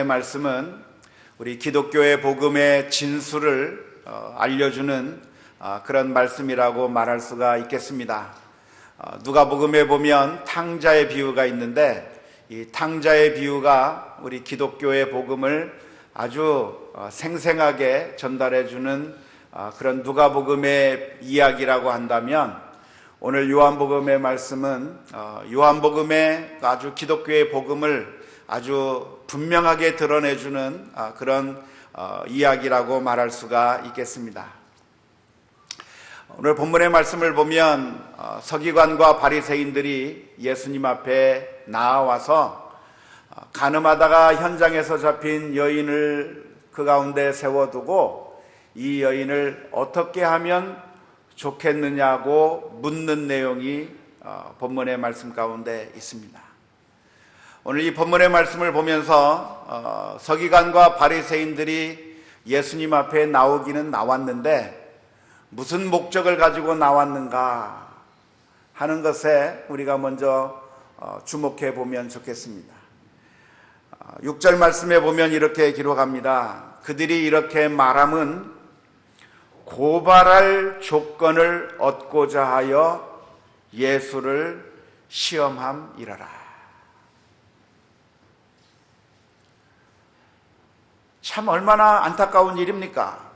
제 말씀은 우리 기독교의 복음의 진수를 알려주는 그런 말씀이라고 말할 수가 있겠습니다. 누가복음에 보면 탕자의 비유가 있는데, 이 탕자의 비유가 우리 기독교의 복음을 아주 생생하게 전달해주는 그런 누가복음의 이야기라고 한다면, 오늘 요한복음의 말씀은 요한복음의 아주 기독교의 복음을 아주 분명하게 드러내주는 그런 이야기라고 말할 수가 있겠습니다. 오늘 본문의 말씀을 보면 서기관과 바리새인들이 예수님 앞에 나와서 간음하다가 현장에서 잡힌 여인을 그 가운데 세워두고 이 여인을 어떻게 하면 좋겠느냐고 묻는 내용이 본문의 말씀 가운데 있습니다. 오늘 이 본문의 말씀을 보면서 서기관과 바리새인들이 예수님 앞에 나오기는 나왔는데 무슨 목적을 가지고 나왔는가 하는 것에 우리가 먼저 주목해 보면 좋겠습니다. 6절 말씀에 보면 이렇게 기록합니다. 그들이 이렇게 말함은 고발할 조건을 얻고자 하여 예수를 시험함이라라. 참 얼마나 안타까운 일입니까?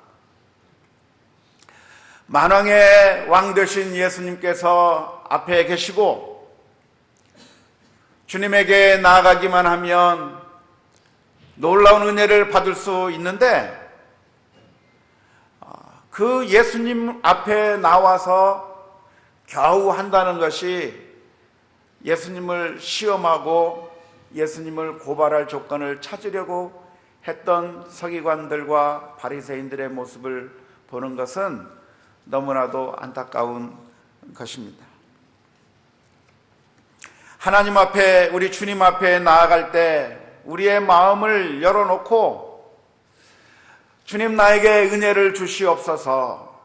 만왕의 왕 되신 예수님께서 앞에 계시고 주님에게 나아가기만 하면 놀라운 은혜를 받을 수 있는데, 그 예수님 앞에 나와서 겨우 한다는 것이 예수님을 시험하고 예수님을 고발할 조건을 찾으려고 했던 서기관들과 바리새인들의 모습을 보는 것은 너무나도 안타까운 것입니다. 하나님 앞에, 우리 주님 앞에 나아갈 때 우리의 마음을 열어놓고 주님 나에게 은혜를 주시옵소서,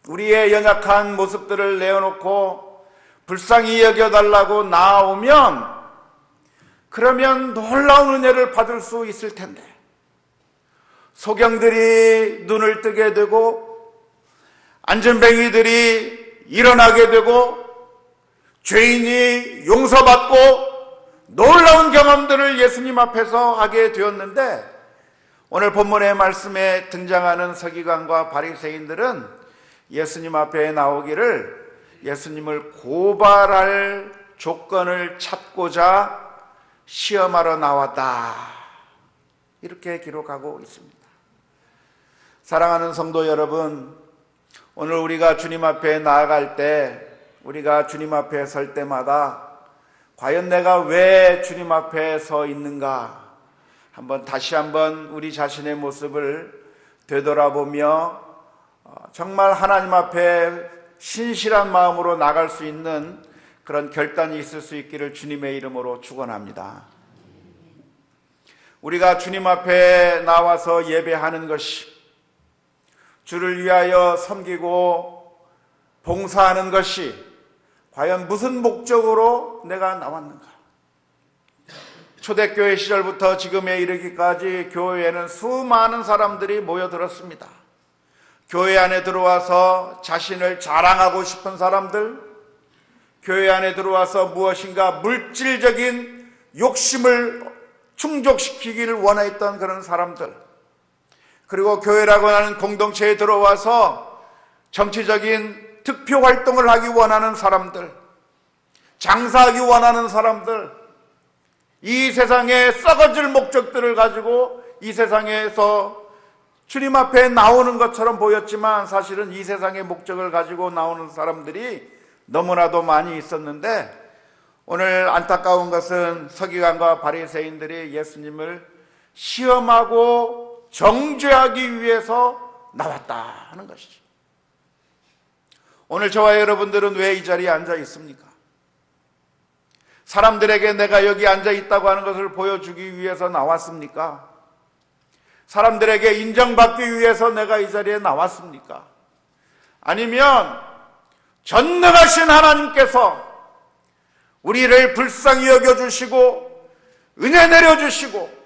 우리의 연약한 모습들을 내어놓고 불쌍히 여겨달라고 나아오면, 그러면 놀라운 은혜를 받을 수 있을 텐데, 소경들이 눈을 뜨게 되고 안전뱅이들이 일어나게 되고 죄인이 용서받고 놀라운 경험들을 예수님 앞에서 하게 되었는데, 오늘 본문의 말씀에 등장하는 서기관과 바리새인들은 예수님 앞에 나오기를 예수님을 고발할 조건을 찾고자 시험하러 나왔다, 이렇게 기록하고 있습니다. 사랑하는 성도 여러분, 오늘 우리가 주님 앞에 나아갈 때, 우리가 주님 앞에 설 때마다 과연 내가 왜 주님 앞에 서 있는가, 다시 한번 우리 자신의 모습을 되돌아보며 정말 하나님 앞에 신실한 마음으로 나갈 수 있는 그런 결단이 있을 수 있기를 주님의 이름으로 축원합니다. 우리가 주님 앞에 나와서 예배하는 것이, 주를 위하여 섬기고 봉사하는 것이 과연 무슨 목적으로 내가 나왔는가? 초대교회 시절부터 지금에 이르기까지 교회에는 수많은 사람들이 모여들었습니다. 교회 안에 들어와서 자신을 자랑하고 싶은 사람들, 교회 안에 들어와서 무엇인가 물질적인 욕심을 충족시키기를 원했던 그런 사람들, 그리고 교회라고 하는 공동체에 들어와서 정치적인 득표 활동을 하기 원하는 사람들, 장사하기 원하는 사람들, 이 세상에 썩어질 목적들을 가지고 이 세상에서 주님 앞에 나오는 것처럼 보였지만 사실은 이 세상의 목적을 가지고 나오는 사람들이 너무나도 많이 있었는데, 오늘 안타까운 것은 서기관과 바리새인들이 예수님을 시험하고 정죄하기 위해서 나왔다 하는 것이죠. 오늘 저와 여러분들은 왜 이 자리에 앉아 있습니까? 사람들에게 내가 여기 앉아 있다고 하는 것을 보여주기 위해서 나왔습니까? 사람들에게 인정받기 위해서 내가 이 자리에 나왔습니까? 아니면 전능하신 하나님께서 우리를 불쌍히 여겨주시고 은혜 내려주시고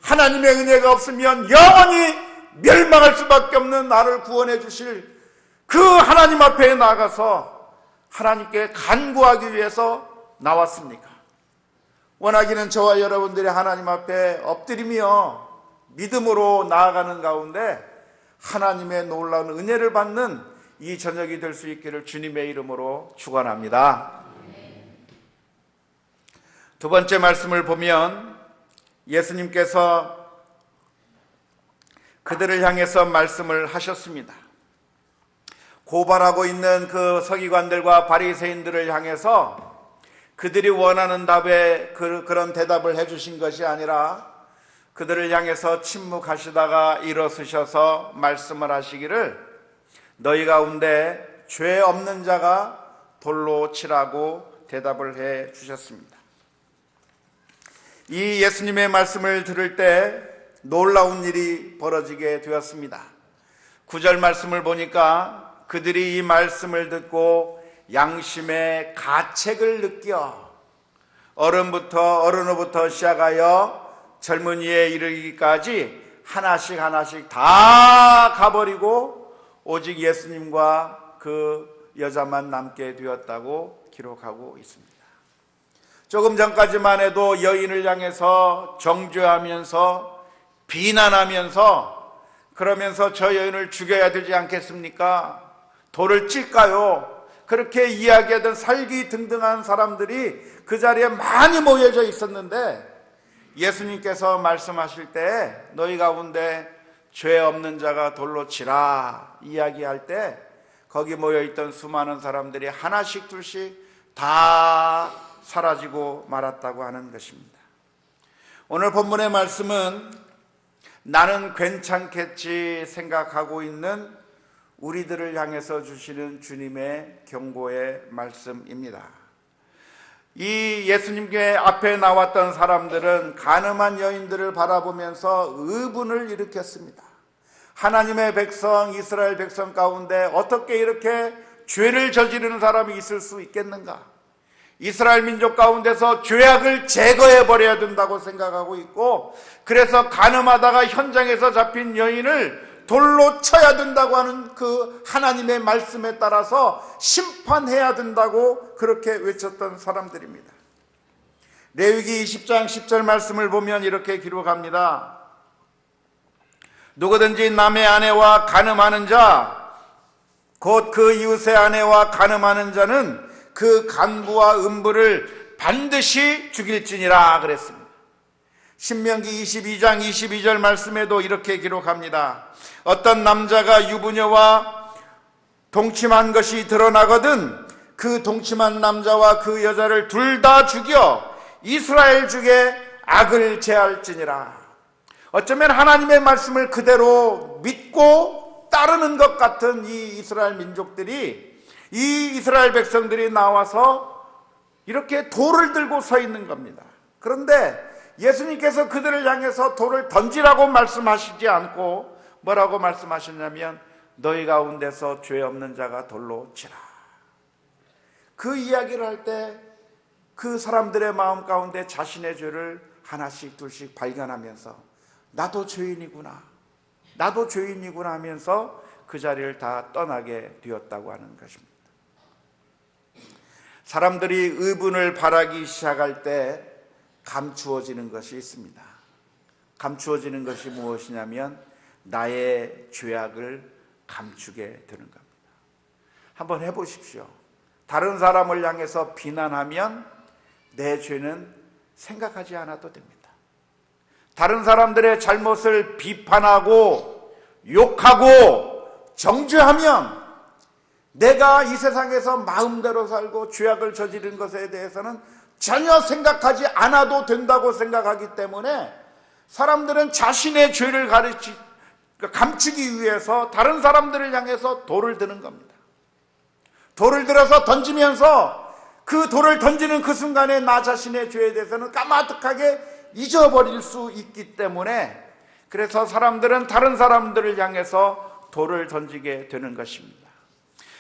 하나님의 은혜가 없으면 영원히 멸망할 수밖에 없는 나를 구원해 주실 그 하나님 앞에 나가서 하나님께 간구하기 위해서 나왔습니까? 원하기는 저와 여러분들이 하나님 앞에 엎드리며 믿음으로 나아가는 가운데 하나님의 놀라운 은혜를 받는 이 저녁이 될 수 있기를 주님의 이름으로 축원합니다. 두 번째 말씀을 보면 예수님께서 그들을 향해서 말씀을 하셨습니다. 고발하고 있는 그 서기관들과 바리새인들을 향해서 그들이 원하는 답에 그런 대답을 해주신 것이 아니라 그들을 향해서 침묵하시다가 일어서셔서 말씀을 하시기를 너희 가운데 죄 없는 자가 돌로 치라고 대답을 해 주셨습니다. 이 예수님의 말씀을 들을 때 놀라운 일이 벌어지게 되었습니다. 9절 말씀을 보니까 그들이 이 말씀을 듣고 양심의 가책을 느껴 어른부터 시작하여 젊은이에 이르기까지 하나씩 다 가버리고 오직 예수님과 그 여자만 남게 되었다고 기록하고 있습니다. 조금 전까지만 해도 여인을 향해서 정죄하면서 비난하면서 그러면서 저 여인을 죽여야 되지 않겠습니까? 돌을 찔까요? 그렇게 이야기하던 살기등등한 사람들이 그 자리에 많이 모여져 있었는데 예수님께서 말씀하실 때 너희 가운데 죄 없는 자가 돌로 치라 이야기할 때 거기 모여있던 수많은 사람들이 하나씩 둘씩 다 사라지고 말았다고 하는 것입니다. 오늘 본문의 말씀은 나는 괜찮겠지 생각하고 있는 우리들을 향해서 주시는 주님의 경고의 말씀입니다. 이 예수님께 앞에 나왔던 사람들은 가늠한 여인들을 바라보면서 의분을 일으켰습니다. 하나님의 백성, 이스라엘 백성 가운데 어떻게 이렇게 죄를 저지르는 사람이 있을 수 있겠는가? 이스라엘 민족 가운데서 죄악을 제거해 버려야 된다고 생각하고 있고, 그래서 가늠하다가 현장에서 잡힌 여인을 돌로 쳐야 된다고 하는 그 하나님의 말씀에 따라서 심판해야 된다고 그렇게 외쳤던 사람들입니다. 레위기 20장 10절 말씀을 보면 이렇게 기록합니다. 누구든지 남의 아내와 간음하는 자, 곧 그 이웃의 아내와 간음하는 자는 그 간부와 음부를 반드시 죽일지니라 그랬습니다. 신명기 22장 22절 말씀에도 이렇게 기록합니다. 어떤 남자가 유부녀와 동침한 것이 드러나거든 그 동침한 남자와 그 여자를 둘 다 죽여 이스라엘 중에 악을 제할지니라. 어쩌면 하나님의 말씀을 그대로 믿고 따르는 것 같은 이 이스라엘 민족들이, 이 이스라엘 백성들이 나와서 이렇게 돌을 들고 서 있는 겁니다. 그런데 예수님께서 그들을 향해서 돌을 던지라고 말씀하시지 않고 뭐라고 말씀하셨냐면 너희 가운데서 죄 없는 자가 돌로 치라. 그 이야기를 할 때 그 사람들의 마음 가운데 자신의 죄를 하나씩 둘씩 발견하면서 나도 죄인이구나 하면서 그 자리를 다 떠나게 되었다고 하는 것입니다. 사람들이 의분을 바라기 시작할 때 감추어지는 것이 있습니다. 감추어지는 것이 무엇이냐면 나의 죄악을 감추게 되는 겁니다. 한번 해보십시오. 다른 사람을 향해서 비난하면 내 죄는 생각하지 않아도 됩니다. 다른 사람들의 잘못을 비판하고 욕하고 정죄하면 내가 이 세상에서 마음대로 살고 죄악을 저지른 것에 대해서는 전혀 생각하지 않아도 된다고 생각하기 때문에 사람들은 자신의 죄를 감추기 위해서 다른 사람들을 향해서 돌을 드는 겁니다. 돌을 들어서 던지면서 그 돌을 던지는 그 순간에 나 자신의 죄에 대해서는 까마득하게 잊어버릴 수 있기 때문에 그래서 사람들은 다른 사람들을 향해서 돌을 던지게 되는 것입니다.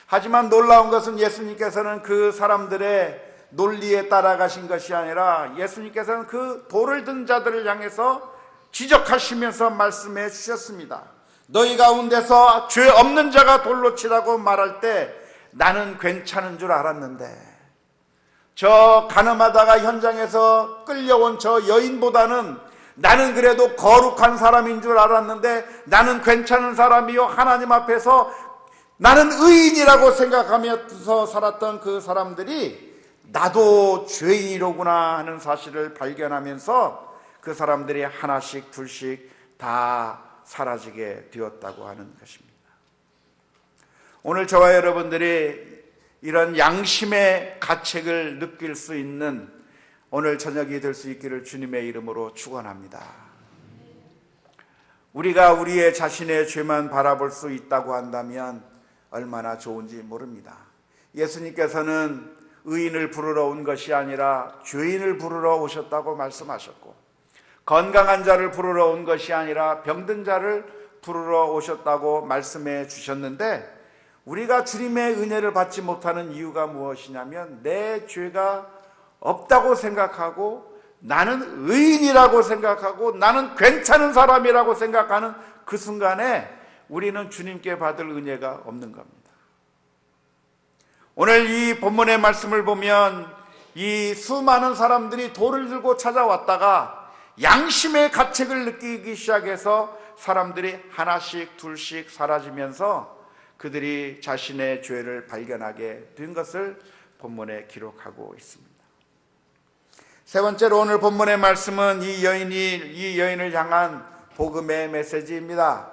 하지만 놀라운 것은 예수님께서는 그 사람들의 논리에 따라가신 것이 아니라 예수님께서는 그 돌을 든 자들을 향해서 지적하시면서 말씀해 주셨습니다. 너희 가운데서 죄 없는 자가 돌로 치라고 말할 때 나는 괜찮은 줄 알았는데 저 가늠하다가 현장에서 끌려온 저 여인보다는 나는 그래도 거룩한 사람인 줄 알았는데 나는 괜찮은 사람이요 하나님 앞에서 나는 의인이라고 생각하면서 살았던 그 사람들이 나도 죄인이로구나 하는 사실을 발견하면서 그 사람들이 하나씩 둘씩 다 사라지게 되었다고 하는 것입니다. 오늘 저와 여러분들이 이런 양심의 가책을 느낄 수 있는 오늘 저녁이 될 수 있기를 주님의 이름으로 축원합니다. 우리가 우리의 자신의 죄만 바라볼 수 있다고 한다면 얼마나 좋은지 모릅니다. 예수님께서는 의인을 부르러 온 것이 아니라 죄인을 부르러 오셨다고 말씀하셨고 건강한 자를 부르러 온 것이 아니라 병든 자를 부르러 오셨다고 말씀해 주셨는데 우리가 주님의 은혜를 받지 못하는 이유가 무엇이냐면 내 죄가 없다고 생각하고 나는 의인이라고 생각하고 나는 괜찮은 사람이라고 생각하는 그 순간에 우리는 주님께 받을 은혜가 없는 겁니다. 오늘 이 본문의 말씀을 보면 이 수많은 사람들이 돌을 들고 찾아왔다가 양심의 가책을 느끼기 시작해서 사람들이 하나씩 둘씩 사라지면서 그들이 자신의 죄를 발견하게 된 것을 본문에 기록하고 있습니다. 세 번째로 오늘 본문의 말씀은 이 여인을 향한 복음의 메시지입니다.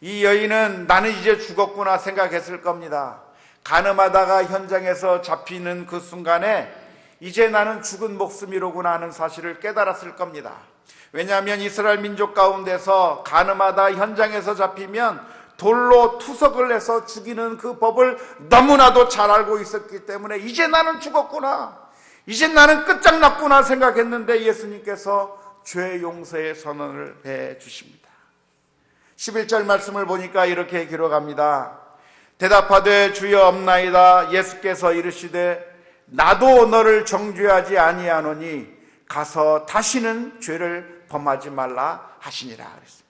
이 여인은 나는 이제 죽었구나 생각했을 겁니다. 간음하다가 현장에서 잡히는 그 순간에 이제 나는 죽은 목숨이로구나 하는 사실을 깨달았을 겁니다. 왜냐하면 이스라엘 민족 가운데서 간음하다 현장에서 잡히면 돌로 투석을 해서 죽이는 그 법을 너무나도 잘 알고 있었기 때문에 이제 나는 죽었구나, 이제 나는 끝장났구나 생각했는데 예수님께서 죄 용서의 선언을 해 주십니다. 11절 말씀을 보니까 이렇게 기록합니다. 대답하되 주여 없나이다. 예수께서 이르시되 나도 너를 정죄하지 아니하노니 가서 다시는 죄를 범하지 말라 하시니라 그랬습니다.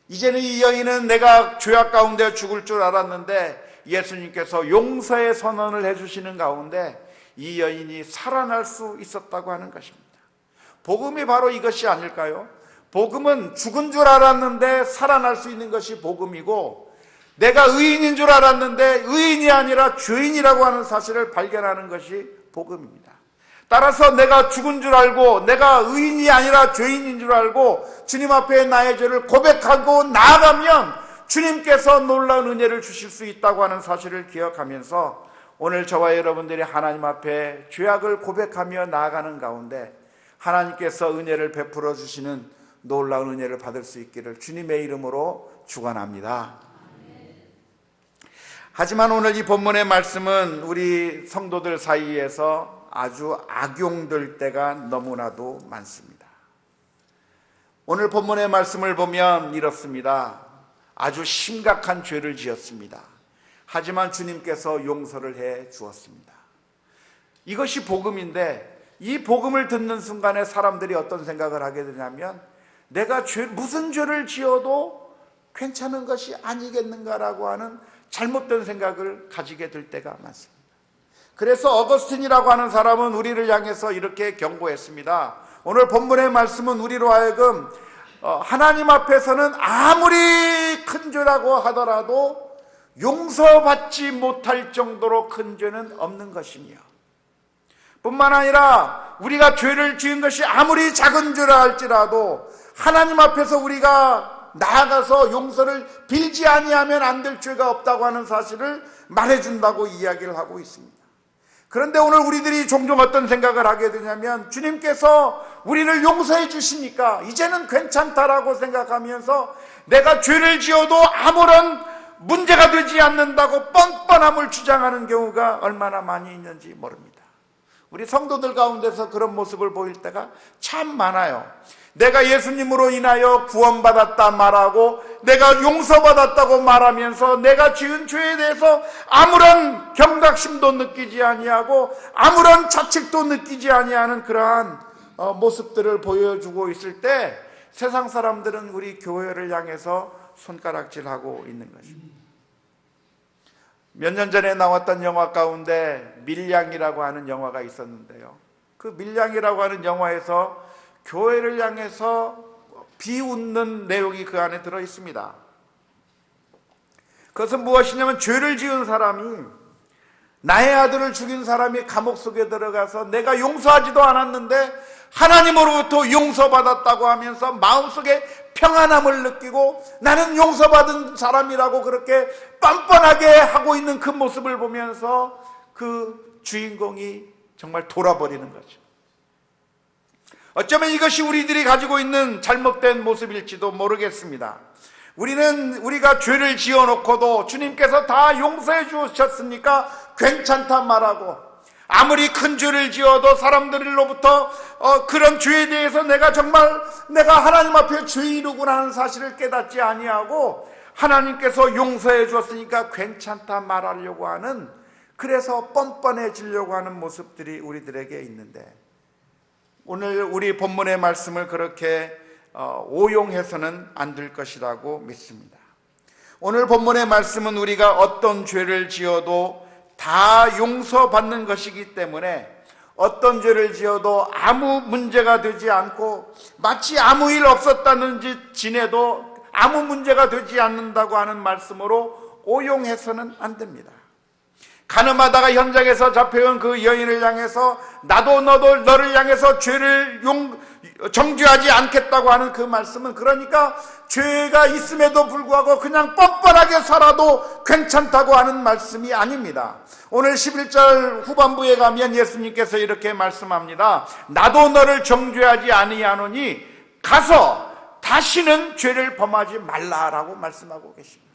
이제는 이 여인은 내가 죄악 가운데 죽을 줄 알았는데 예수님께서 용서의 선언을 해주시는 가운데 이 여인이 살아날 수 있었다고 하는 것입니다. 복음이 바로 이것이 아닐까요? 복음은 죽은 줄 알았는데 살아날 수 있는 것이 복음이고 내가 의인인 줄 알았는데 의인이 아니라 죄인이라고 하는 사실을 발견하는 것이 복음입니다. 따라서 내가 죽은 줄 알고 내가 의인이 아니라 죄인인 줄 알고 주님 앞에 나의 죄를 고백하고 나아가면 주님께서 놀라운 은혜를 주실 수 있다고 하는 사실을 기억하면서 오늘 저와 여러분들이 하나님 앞에 죄악을 고백하며 나아가는 가운데 하나님께서 은혜를 베풀어 주시는 놀라운 은혜를 받을 수 있기를 주님의 이름으로 축원합니다. 하지만 오늘 이 본문의 말씀은 우리 성도들 사이에서 아주 악용될 때가 너무나도 많습니다. 오늘 본문의 말씀을 보면 이렇습니다. 아주 심각한 죄를 지었습니다. 하지만 주님께서 용서를 해 주었습니다. 이것이 복음인데 이 복음을 듣는 순간에 사람들이 어떤 생각을 하게 되냐면 내가 무슨 죄를 지어도 괜찮은 것이 아니겠는가라고 하는 잘못된 생각을 가지게 될 때가 많습니다. 그래서 어거스틴이라고 하는 사람은 우리를 향해서 이렇게 경고했습니다. 오늘 본문의 말씀은 우리로 하여금 하나님 앞에서는 아무리 큰 죄라고 하더라도 용서받지 못할 정도로 큰 죄는 없는 것이며 뿐만 아니라 우리가 죄를 지은 것이 아무리 작은 죄라 할지라도 하나님 앞에서 우리가 나아가서 용서를 빌지 아니하면 안 될 죄가 없다고 하는 사실을 말해준다고 이야기를 하고 있습니다. 그런데 오늘 우리들이 종종 어떤 생각을 하게 되냐면 주님께서 우리를 용서해 주시니까 이제는 괜찮다라고 생각하면서 내가 죄를 지어도 아무런 문제가 되지 않는다고 뻔뻔함을 주장하는 경우가 얼마나 많이 있는지 모릅니다. 우리 성도들 가운데서 그런 모습을 보일 때가 참 많아요. 내가 예수님으로 인하여 구원받았다 말하고 내가 용서받았다고 말하면서 내가 지은 죄에 대해서 아무런 경각심도 느끼지 아니하고 아무런 자책도 느끼지 아니하는 그러한 모습들을 보여주고 있을 때 세상 사람들은 우리 교회를 향해서 손가락질하고 있는 것입니다. 몇 년 전에 나왔던 영화 가운데 밀양이라고 하는 영화가 있었는데요, 그 밀양이라고 하는 영화에서 교회를 향해서 비웃는 내용이 그 안에 들어 있습니다. 그것은 무엇이냐면, 죄를 지은 사람이, 나의 아들을 죽인 사람이 감옥 속에 들어가서 내가 용서하지도 않았는데 하나님으로부터 용서받았다고 하면서 마음속에 평안함을 느끼고 나는 용서받은 사람이라고 그렇게 뻔뻔하게 하고 있는 그 모습을 보면서 그 주인공이 정말 돌아버리는 거죠. 어쩌면 이것이 우리들이 가지고 있는 잘못된 모습일지도 모르겠습니다. 우리가 죄를 지어놓고도 주님께서 다 용서해 주셨으니까 괜찮다 말하고, 아무리 큰 죄를 지어도 사람들로부터 그런 죄에 대해서 내가 하나님 앞에 죄인이구나 하는 사실을 깨닫지 아니하고, 하나님께서 용서해 주었으니까 괜찮다 말하려고 하는, 그래서 뻔뻔해지려고 하는 모습들이 우리들에게 있는데, 오늘 우리 본문의 말씀을 그렇게 오용해서는 안 될 것이라고 믿습니다. 오늘 본문의 말씀은 우리가 어떤 죄를 지어도 다 용서받는 것이기 때문에, 어떤 죄를 지어도 아무 문제가 되지 않고 마치 아무 일 없었다는 듯 지내도 아무 문제가 되지 않는다고 하는 말씀으로 오용해서는 안 됩니다. 가늠하다가 현장에서 잡혀온 그 여인을 향해서 나도 너를 향해서 죄를 정죄하지 않겠다고 하는 그 말씀은, 그러니까 죄가 있음에도 불구하고 그냥 뻔뻔하게 살아도 괜찮다고 하는 말씀이 아닙니다. 오늘 11절 후반부에 가면 예수님께서 이렇게 말씀합니다. 나도 너를 정죄하지 아니하노니 가서 다시는 죄를 범하지 말라라고 말씀하고 계십니다.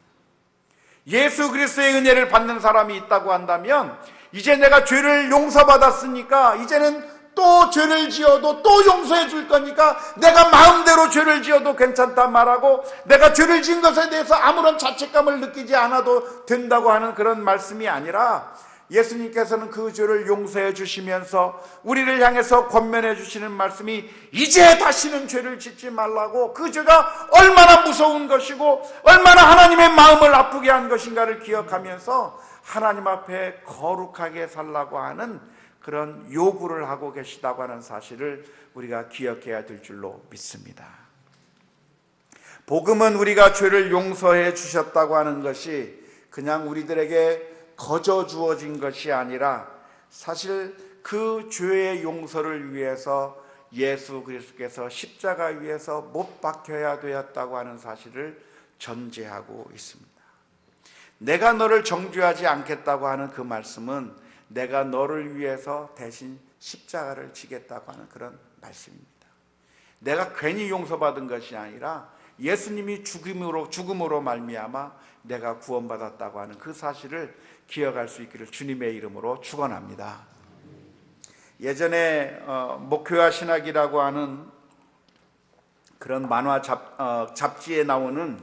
예수 그리스도의 은혜를 받는 사람이 있다고 한다면, 이제 내가 죄를 용서받았으니까 이제는 또 죄를 지어도 또 용서해 줄 거니까 내가 마음대로 죄를 지어도 괜찮단 말하고, 내가 죄를 지은 것에 대해서 아무런 자책감을 느끼지 않아도 된다고 하는 그런 말씀이 아니라, 예수님께서는 그 죄를 용서해 주시면서 우리를 향해서 권면해 주시는 말씀이, 이제 다시는 죄를 짓지 말라고, 그 죄가 얼마나 무서운 것이고 얼마나 하나님의 마음을 아프게 한 것인가를 기억하면서 하나님 앞에 거룩하게 살라고 하는 그런 요구를 하고 계시다고 하는 사실을 우리가 기억해야 될 줄로 믿습니다. 복음은 우리가 죄를 용서해 주셨다고 하는 것이 그냥 우리들에게 거저 주어진 것이 아니라, 사실 그 죄의 용서를 위해서 예수 그리스도께서 십자가 위에서 못 박혀야 되었다고 하는 사실을 전제하고 있습니다. 내가 너를 정죄하지 않겠다고 하는 그 말씀은 내가 너를 위해서 대신 십자가를 지겠다고 하는 그런 말씀입니다. 내가 괜히 용서받은 것이 아니라 예수님이 죽음으로 말미암아 내가 구원받았다고 하는 그 사실을 기억할 수 있기를 주님의 이름으로 축원합니다. 예전에 목회와 신학이라고 하는 그런 만화 잡지에 나오는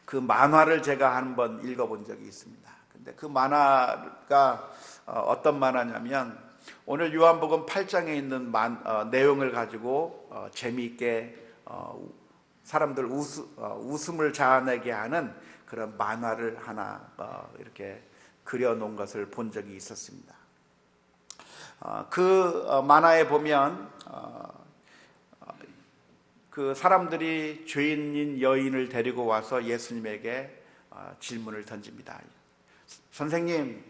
그 만화를 제가 한번 읽어본 적이 있습니다. 근데 그 만화가 어떤 만화냐면, 오늘 요한복음 8장에 있는 내용을 가지고 재미있게 사람들 웃음을 자아내게 하는 그런 만화를 하나 이렇게 그려놓은 것을 본 적이 있었습니다. 그 만화에 보면 그 사람들이 죄인인 여인을 데리고 와서 예수님에게 질문을 던집니다. 선생님,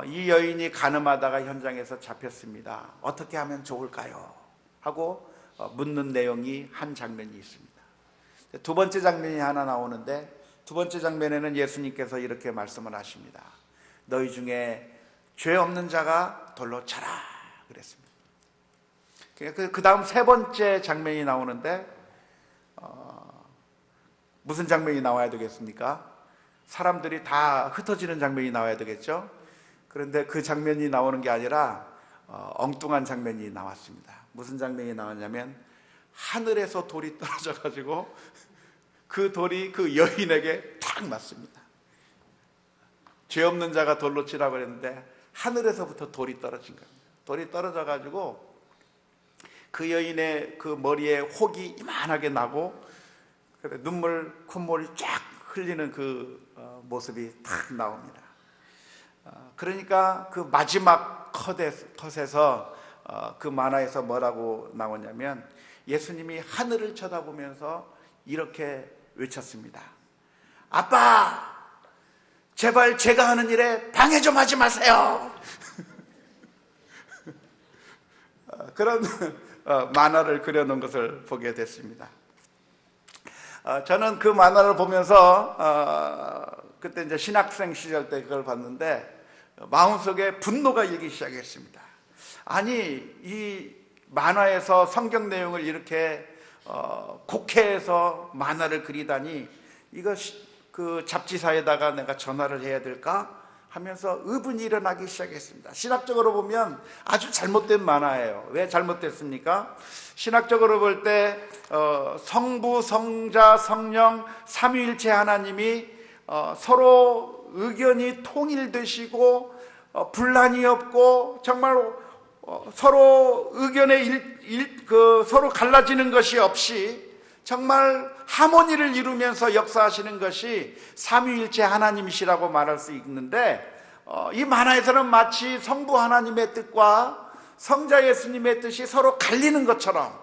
이 여인이 간음하다가 현장에서 잡혔습니다. 어떻게 하면 좋을까요? 하고 묻는 내용이 한 장면이 있습니다. 두 번째 장면이 하나 나오는데, 두 번째 장면에는 예수님께서 이렇게 말씀을 하십니다. 너희 중에 죄 없는 자가 돌로 쳐라 그랬습니다. 그 다음 세 번째 장면이 나오는데, 무슨 장면이 나와야 되겠습니까? 사람들이 다 흩어지는 장면이 나와야 되겠죠? 그런데 그 장면이 나오는 게 아니라 엉뚱한 장면이 나왔습니다. 무슨 장면이 나왔냐면, 하늘에서 돌이 떨어져 가지고 그 돌이 그 여인에게 탁 맞습니다. 죄 없는 자가 돌로 치라고 했는데 하늘에서부터 돌이 떨어진 겁니다. 돌이 떨어져 가지고 그 여인의 그 머리에 혹이 이만하게 나고 눈물, 콧물이 쫙 흘리는 그 모습이 딱 나옵니다. 그러니까 그 마지막 컷에서 그 만화에서 뭐라고 나오냐면 예수님이 하늘을 쳐다보면서 이렇게 외쳤습니다. 아빠, 제발 제가 하는 일에 방해 좀 하지 마세요. 그런 만화를 그려놓은 것을 보게 됐습니다. 저는 그 만화를 보면서 그때 이제 신학생 시절 때 그걸 봤는데 마음속에 분노가 일기 시작했습니다. 아니, 이 만화에서 성경 내용을 이렇게 곡해해서 만화를 그리다니 이거 그 잡지사에다가 내가 전화를 해야 될까 하면서 의문이 일어나기 시작했습니다. 신학적으로 보면 아주 잘못된 만화예요. 왜 잘못됐습니까? 신학적으로 볼 때 성부, 성자, 성령 삼위일체 하나님이 서로 의견이 통일되시고 분란이 없고 정말 서로 의견에 서로 갈라지는 것이 없이 정말 하모니를 이루면서 역사하시는 것이 삼위일체 하나님이시라고 말할 수 있는데 이 만화에서는 마치 성부 하나님의 뜻과 성자 예수님의 뜻이 서로 갈리는 것처럼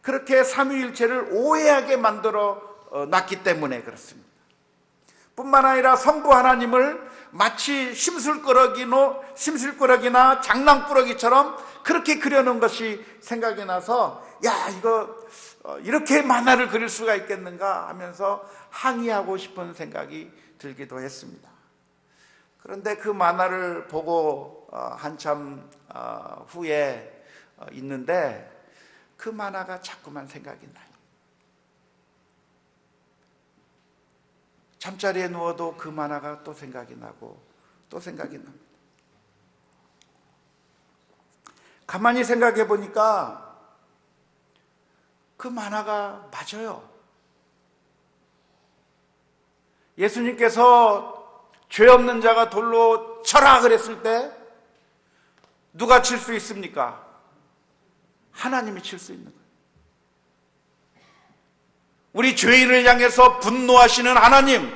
그렇게 삼위일체를 오해하게 만들어 놨기 때문에 그렇습니다. 뿐만 아니라 성부 하나님을 마치 심술꾸러기나 장난꾸러기처럼 그렇게 그려놓은 것이 생각이 나서 야, 이거 이렇게 만화를 그릴 수가 있겠는가 하면서 항의하고 싶은 생각이 들기도 했습니다. 그런데 그 만화를 보고 한참 후에 있는데 그 만화가 자꾸만 생각이 나요. 잠자리에 누워도 그 만화가 또 생각이 나고 또 생각이 납니다. 가만히 생각해 보니까 그 만화가 맞아요. 예수님께서 죄 없는 자가 돌로 쳐라 그랬을 때 누가 칠 수 있습니까? 하나님이 칠 수 있는 거예요. 우리 죄인을 향해서 분노하시는 하나님,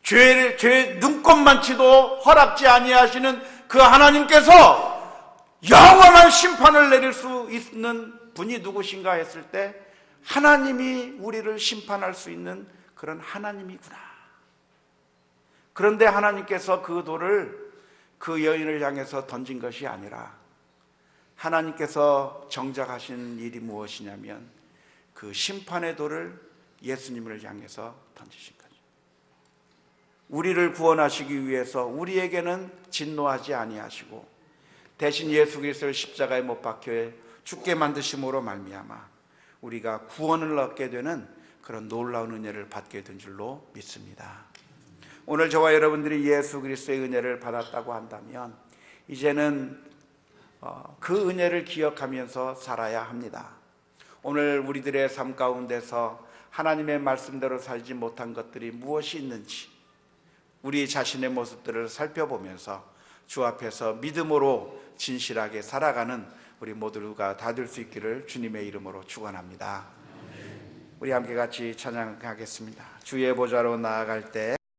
죄 눈꼽만치도 허락지 아니하시는 그 하나님께서 영원한 심판을 내릴 수 있는 분이 누구신가 했을 때 하나님이 우리를 심판할 수 있는 그런 하나님이구나. 그런데 하나님께서 그 돌을 그 여인을 향해서 던진 것이 아니라 하나님께서 정작 하신 일이 무엇이냐면 그 심판의 돌을 예수님을 향해서 던지신 거죠. 우리를 구원하시기 위해서 우리에게는 진노하지 아니하시고 대신 예수 그리스도를 십자가에 못 박혀 죽게 만드심으로 말미암아 우리가 구원을 얻게 되는 그런 놀라운 은혜를 받게 된 줄로 믿습니다. 오늘 저와 여러분들이 예수 그리스도의 은혜를 받았다고 한다면 이제는 그 은혜를 기억하면서 살아야 합니다. 오늘 우리들의 삶 가운데서 하나님의 말씀대로 살지 못한 것들이 무엇이 있는지 우리 자신의 모습들을 살펴보면서 주 앞에서 믿음으로 진실하게 살아가는 우리 모두가 다 될 수 있기를 주님의 이름으로 축원합니다. 우리 함께 같이 찬양하겠습니다. 주의 보좌로 나아갈 때